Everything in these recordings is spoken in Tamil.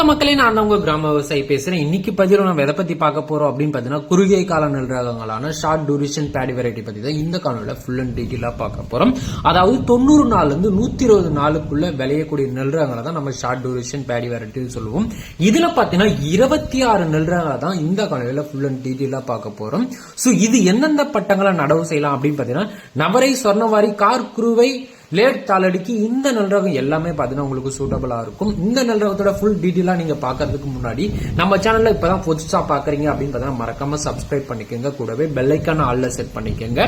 வணக்க மக்களே, நான் உங்க கிராம விவசாயி பேசுறேன். இன்னைக்கு பதிவில் நம்ம எதை பத்தி பார்க்க போறோம் அப்படின்னு பாத்தீங்கன்னா, குறுகிய கால நெல் ரகங்களான ஷார்ட் டூரேஷன் பேடி வெரைட்டி பத்தி தான் இந்த காணொலியில ஃபுல் அண்ட் டீட்டெயிலா பார்க்க போறோம். அதாவது 90 நாள்ல இருந்து 120 நாளுக்குள்ள விளையக்கூடிய நெல் ரகங்களை தான் நம்ம ஷார்ட் டூரேஷன் பேடி வெரைட்டி சொல்லுவோம். இதுல பாத்தீங்கன்னா 26 நெல் ரகங்களை தான் இந்த காணொலியில ஃபுல் அண்ட் டீட்டெயிலா பார்க்க போறோம். சோ இது எந்தெந்த பட்டங்களை நடவு செய்யலாம் அப்படின்னு பாத்தீங்கன்னா, நவரை, சொர்ணவாரி, கார், குருவை, லேட் தாளடிக்கு இந்த நெல் ரகம் எல்லாமே பாத்தீங்கன்னா உங்களுக்கு சூட்டபிளா இருக்கும். இந்த நெல் ரகத்தோட ஃபுல் டீட்டெயிலா நீங்க பாக்கிறதுக்கு முன்னாடி நம்ம சேனல்ல இப்பதான் புதுசா பாக்குறீங்க அப்படின்னு பாத்தீங்கன்னா மறக்காம சப்ஸ்கிரைப் பண்ணிக்கோங்க. கூடவே பெல் ஐக்கான ஆல்ல செட் பண்ணிக்கோங்க.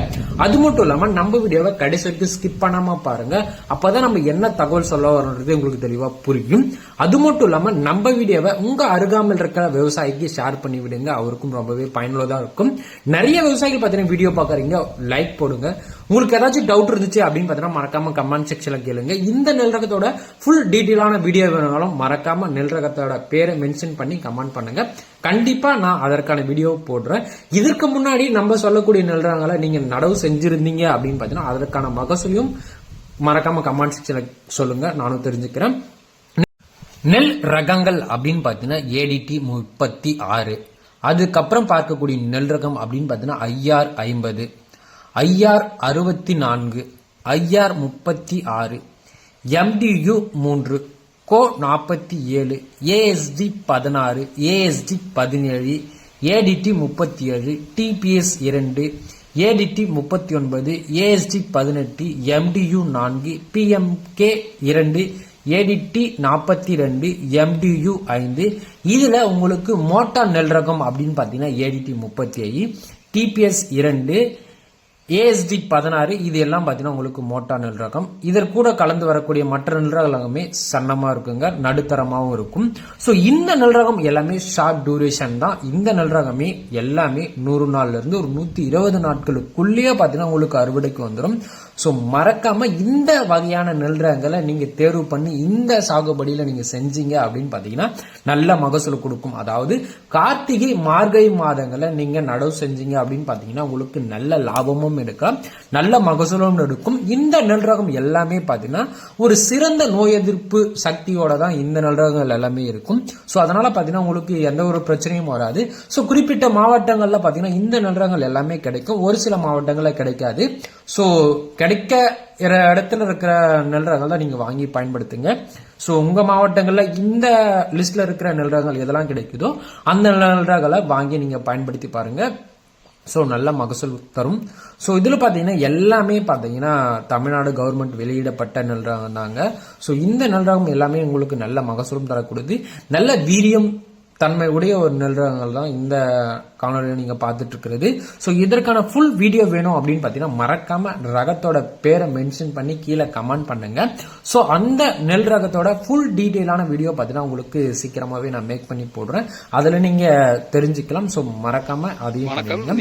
அது மட்டும் இல்லாம நம்ம வீடியோவை கடைசி வரைக்கும் ஸ்கிப் பண்ணாம பாருங்க. அப்பதான் நம்ம என்ன தகவல் சொல்ல வரோன்றது உங்களுக்கு தெளிவா புரியும். அது மட்டும் இல்லாம நம்ம வீடியோவை உங்க அருகாமல் இருக்கிற விவசாயிக்கு ஷேர் பண்ணி விடுங்க. அவருக்கும் ரொம்பவே பயனுள்ளதா இருக்கும். நிறைய விவசாயிகள் பாத்தீங்கன்னா வீடியோ பாக்குறீங்க, லைக் போடுங்க. உங்களுக்கு ஏதாச்சும் டவுட் இருந்துச்சு அப்படின்னு பாத்தீங்கன்னா மறக்காம கமெண்ட் செக்ஷன்ல கேளுங்க. இந்த நெல் ரகத்தோட ஃபுல் டீட்டெயிலான வீடியோ வேணும்னாலும் மறக்காம நெல் ரகத்தோட பேரை மென்ஷன் பண்ணி கமெண்ட் பண்ணுங்க. கண்டிப்பா நான் அதற்கான வீடியோ போடுறேன். இதற்கு முன்னாடி நம்ம சொல்லக்கூடிய நெல் ரகங்களை நீங்க நடவு செஞ்சிருந்தீங்க அப்படின்னு பாத்தீங்கன்னா அதற்கான மகசூலையும் மறக்காம கமெண்ட் செக்ஷன்ல சொல்லுங்க, நானும் தெரிஞ்சுக்கிறேன். நெல் ரகங்கள் அப்படின்னு பாத்தீங்கன்னா ஏடிடி 36, அதுக்கப்புறம் பார்க்கக்கூடிய நெல் ரகம் அப்படின்னு பாத்தீங்கன்னா IR 50, IR 64, IR 36, MTU 3, CO 47, ASD 16, ASD 17, ADT 37, TPS 2, ADT 39, ASD 18, MTU 4, PMK 2, ADT 42, MTU 5. இதுல உங்களுக்கு மோட்டா நெல் ரகம் அப்படின்னு பாத்தீங்கன்னா ஏடிடி 37, டிபிஎஸ் 2, ஏஎஸ்டி 16, இது எல்லாம் பாத்தீங்கன்னா உங்களுக்கு மோட்டா நெல் ரகம். இதற்கூட கலந்து வரக்கூடிய மற்ற நெல் ரகமே சன்னமா இருக்குங்க, நடுத்தரமாவும் இருக்கும். சோ இந்த நெல் ரகம் எல்லாமே ஷார்ட் டூரேஷன் தான். இந்த நெல் ரகமே எல்லாமே 100 நாள்ல இருந்து ஒரு 120 நாட்களுக்குள்ளேயே பாத்தீங்கன்னா உங்களுக்கு அறுவடைக்கு வந்துடும். சோ மறக்காம இந்த வகையான நெல் ரகங்களை நீங்க தேர்வு பண்ணி இந்த சாகுபடியில நீங்க செஞ்சீங்க அப்படின்னு பாத்தீங்கன்னா நல்ல மகசூல் கொடுக்கும். அதாவது கார்த்திகை, மார்கழி மாதங்களை நீங்க நடவு செஞ்சீங்க அப்படின்னு பாத்தீங்கன்னா உங்களுக்கு நல்ல லாபமும் எடுக்கலாம், நல்ல மகசூலும் எடுக்கும். இந்த நெல் ரகம் எல்லாமே பாத்தீங்கன்னா ஒரு சிறந்த நோய் எதிர்ப்பு சக்தியோட தான் இந்த நெல் ரகங்கள் எல்லாமே இருக்கும். சோ அதனால பாத்தீங்கன்னா உங்களுக்கு எந்த ஒரு பிரச்சனையும் வராது. சோ குறிப்பிட்ட மாவட்டங்கள்ல பாத்தீங்கன்னா இந்த நெல் ரகங்கள் எல்லாமே கிடைக்கும், ஒரு சில மாவட்டங்கள்ல கிடைக்காது. சோ கிடைக்க இடத்துல இருக்கிற நெல் ரகங்கள் தான் நீங்க வாங்கி பயன்படுத்துங்க. சோ உங்க மாவட்டங்கள்ல இந்த லிஸ்ட்ல இருக்கிற நெல் ரகங்கள் எதெல்லாம் கிடைக்குதோ அந்த நெல் ரகங்களை வாங்கி நீங்க பயன்படுத்தி பாருங்க. சோ நல்ல மகசூல் தரும். சோ இதுல பாத்தீங்கன்னா எல்லாமே பாத்தீங்கன்னா தமிழ்நாடு கவர்மெண்ட் வெளியிடப்பட்ட நெல் ரகம் தாங்க. சோ இந்த நெல் ரகம் எல்லாமே உங்களுக்கு நல்ல மகசூலும் தரக்கூடியது, நல்ல வீரியம் தன்மை உடைய ஒரு நெல் ரகங்கள் தான் இந்த காணொலியில் நீங்க பார்த்துட்டு இருக்கிறது. சோ இதற்கான ஃபுல் வீடியோ வேணும் அப்படின்னு பாத்தீங்கன்னா மறக்காம ரகத்தோட பேரை மென்ஷன் பண்ணி கீழே கமெண்ட் பண்ணுங்க. சோ அந்த நெல் ரகத்தோட ஃபுல் டீடைலான வீடியோ பாத்தீங்கன்னா உங்களுக்கு சீக்கிரமாவே நான் மேக் பண்ணி போடுறேன், அதுல நீங்க தெரிஞ்சுக்கலாம். சோ மறக்காம அதையும் பண்ணுங்க.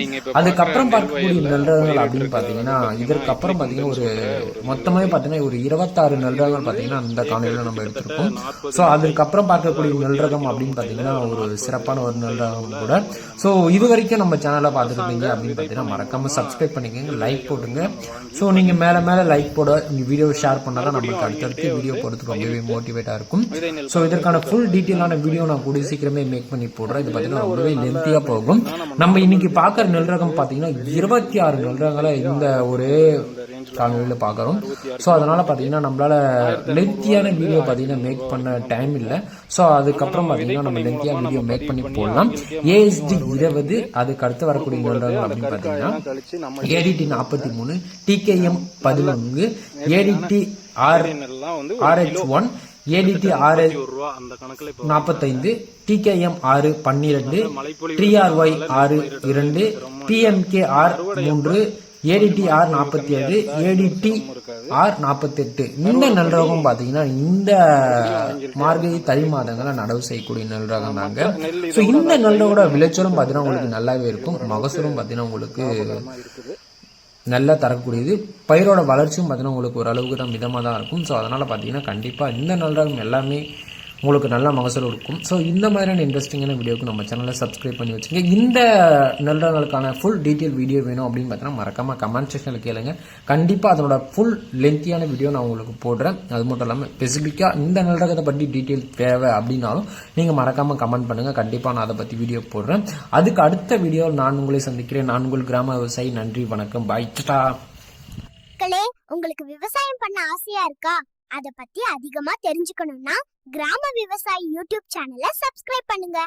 அதுக்கப்புறம் பார்க்கக்கூடிய நெல் ரகங்கள் அப்படின்னு பாத்தீங்கன்னா இதற்கப்புறம் பாத்தீங்கன்னா ஒரு மொத்தமாவே பாத்தீங்கன்னா ஒரு 26 நெல் ரகங்கள் பாத்தீங்கன்னா இந்த காணொலியில நம்ம எடுத்திருக்கோம். சோ அதுக்கப்புறம் பார்க்கக்கூடிய நெல் ரகம் அப்படின்னு பாத்தீங்கன்னா ஒரு சிறப்பான ஒரு நெல் ரகம் கூட. சோ இது வரைக்கும் நம்ம சேனலை பார்த்துருந்தீங்க அப்படின்னு பாத்தீங்கன்னா மறக்காம சப்ஸ்கிரைப் பண்ணிக்கோங்க, லைக் போடுங்க. சோ நீங்க மேல மேல லைக் போட இந்த வீடியோவை ஷேர் பண்ணாதான் நம்மளுக்கு அடுத்தடுத்து வீடியோ போடுறதுக்கு ரொம்பவே மோட்டிவேட்டா இருக்கும். சோ இதற்கான ஃபுல் டீட்டெயிலான வீடியோ நான் கூடிய சீக்கிரமே மேக் பண்ணி போடுறேன். இது பாத்தீங்கன்னா ரொம்பவே லென்த்தியா போகும். நம்ம இன்னைக்கு பாக்குற நெல் ரகம் பாத்தீங்கன்னா 26 நெல் ரகங்களை இந்த ஒரே காணொலியில பாக்குறோம். சோ அதனால பாத்தீங்கன்னா நம்மளால லென்த்தியான வீடியோ பாத்தீங்கன்னா மேக் பண்ண டைம் இல்ல. சோ அதுக்கப்புறம் பாத்தீங்கன்னா நம்ம லென்த்தியா வீடியோ மேக் பண்ணி போடலாம். ஏஎஸ்டி 20, அதுக்கு அடுத்து வரக்கூடிய நெல் ரகம் அப்படின்னு பாத்தீங்கன்னா ADT 43, TKM 11, ADT RH1, ADT 45, TKM 12, TRY 2, PMK 3, ADT 47, ADT 48. இந்த நெல் ரகம் பாத்தீங்கன்னா இந்த மார்கழி தை மாதங்களை நடவு செய்யக்கூடிய நெல் ரகம் தாங்க. சோ இந்த நெல் ரகோட விளைச்சலும் பாத்தீங்கன்னா உங்களுக்கு நல்லாவே இருக்கும், மகசூலும் பாத்தீங்கன்னா உங்களுக்கு நல்லா தரக்கூடியது. பயிரோட வளர்ச்சியும் பாத்தீங்கன்னா உங்களுக்கு ஒரு அளவுக்கு தான் மிதமா தான் இருக்கும். சோ அதனால பாத்தீங்கன்னா கண்டிப்பா இந்த நெல் ரகம் எல்லாமே உங்களுக்கு நல்ல மகசூல் இருக்கும். ஸோ இந்த மாதிரியான இன்ட்ரெஸ்டிங்கான வீடியோக்கு நம்ம சேனலை சப்ஸ்கிரைப் பண்ணி வச்சுங்க. இந்த நெல் ரகங்களுக்கான ஃபுல் டீட்டெயில் வீடியோ வேணும் அப்படின்னு பார்த்தீங்கன்னா மறக்காமல் கமெண்ட் செக்ஷனில் கேளுங்க. கண்டிப்பாக அதனோட ஃபுல் லென்த்தியான வீடியோ நான் உங்களுக்கு போடுறேன். அது மட்டும் இல்லாமல் ஸ்பெசிஃபிக்காக இந்த நெல் ரகத்தை பற்றி டீட்டெயில் தேவை அப்படின்னாலும் நீங்கள் மறக்காமல் கமெண்ட் பண்ணுங்கள். கண்டிப்பாக நான் அதை பற்றி வீடியோ போடுறேன். அதுக்கு அடுத்த வீடியோவில் நான் உங்களை சந்திக்கிறேன். நான் உங்கள் கிராம விவசாயி. நன்றி, வணக்கம், பாய். உங்களுக்கு விவசாயம் பண்ண ஆசையா இருக்கா? அத பத்தி அதிகமா தெரிஞ்சுக்கணும்னா கிராம விவசாயி யூடியூப் சேனலை சப்ஸ்கிரைப் பண்ணுங்க.